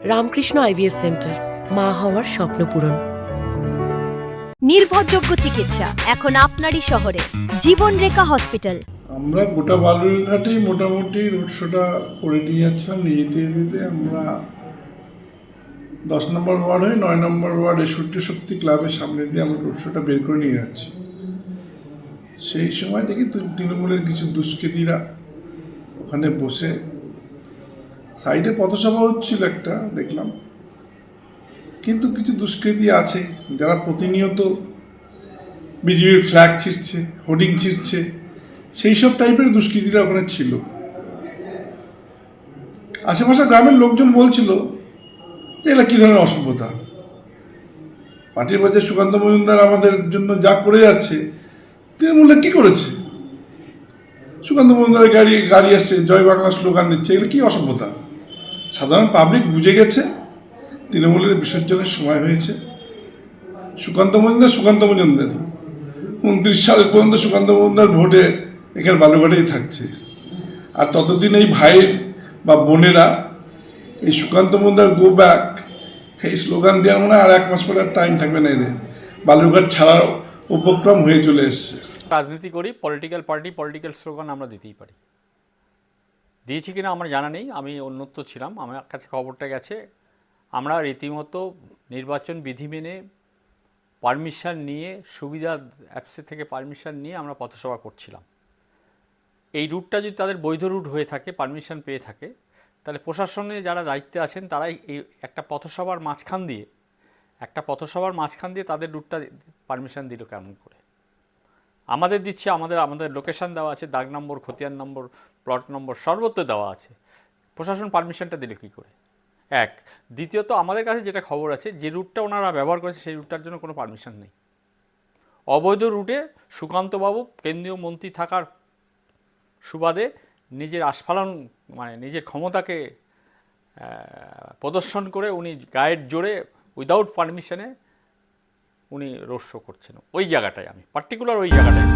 Ramakrishna IVF centre, মা হওয়ার স্বপ্ন পূরণ। নির্ভরযোগ্য চিকিৎসা এখন আপনারই শহরে, জীবনরেখা হসপিটাল। আমরা গোটা বালুরঘাটেই মোটামুটি রোড শোটা করে নিয়ে যাচ্ছিলাম। নিতে আমরা 10 নম্বর ওয়ার্ড হয়ে 9 নম্বর ওয়ার্ডে সূর্য শক্তি ক্লাবের সামনে দিয়ে আমরা রোড শোটা বের করে নিয়ে যাচ্ছি। সেই সময় দেখি তৃণমূলের কিছু দুষ্কৃতীরা ওখানে বসে সাইডে পথসভা হচ্ছিল একটা, দেখলাম। কিন্তু কিছু দুষ্কৃতী আছে যারা প্রতিনিয়ত বিজেপির ফ্ল্যাগ ছিঁড়ছে, হোর্ডিং ছিঁড়ছে, সেই সব টাইপের দুষ্কৃতীরা ওখানে ছিল। আশেপাশে গ্রামের লোকজন বলছিল যে এগুলো কী ধরনের অসভ্যতা, পার্টির বাজার সুকান্ত মজুমদার আমাদের জন্য যা করে যাচ্ছে, তৃণমূলে কী করেছে? সুকান্ত মজুমদারের গাড়ি আসছে, জয় বাংলা স্লোগান দিচ্ছে, এগুলো কী অসভ্যতা? সাধারণ পাবলিক বুঝে গেছে তৃণমূলের বিসর্জনের সময় হয়েছে। সুকান্ত মজুমদারই 29 সাল পর্যন্ত সুকান্ত মজুমদার ভোটে এখানে বালুঘাটেই থাকছে। আর ততদিন এই ভাই বা বোনেরা এই সুকান্ত মজুমদার গো ব্যাক এই স্লোগান দেওয়ার মনে হয় আর 1 মাস পরে আর টাইম থাকবে না এদের, বালুঘাট ছাড়ার উপক্রম হয়ে চলে এসছে। রাজনীতি করি, পলিটিক্যাল পার্টি, পলিটিক্যাল স্লোগান আমরা দিতেই পারি। দিয়েছি কিনা আমার জানা নেই, আমি অন্যত্র ছিলাম, আমার কাছে খবরটা গেছে। আমরা রীতিমতো নির্বাচন বিধি মেনে পারমিশন নিয়ে, সুবিধা অ্যাপসে থেকে পারমিশন নিয়ে আমরা পথসভা করছিলাম। এই রুটটা যদি তাদের বৈধ রুট হয়ে থাকে, পারমিশন পেয়ে থাকে, তাহলে প্রশাসনে যারা দায়িত্বে আছেন তারাই এই একটা পথসভার মাঝখান দিয়ে তাদের রুটটা পারমিশন দিল কেমন করে? আমাদের দিচ্ছে, আমাদের লোকেশান দেওয়া আছে, দাগ নম্বর, খতিয়ান নম্বর, প্লট নম্বর সর্বত্র দেওয়া আছে। প্রশাসন পারমিশনটা দিল কী করে? এক। দ্বিতীয়ত, আমাদের কাছে যেটা খবর আছে, যে রুটটা ওনারা ব্যবহার করেছে সেই রুটটার জন্য কোনো পারমিশন নেই। অবৈধ রুটে সুকান্তবাবু কেন্দ্রীয় মন্ত্রী থাকার সুবাদে নিজের আস্ফালন, মানে নিজের ক্ষমতাকে প্রদর্শন করে উনি গায়ের জোরে উইদাউট পারমিশনে উনি রোড শো করছেন। ওই জায়গাটায় আমি পার্টিকুলার ওই জায়গাটায়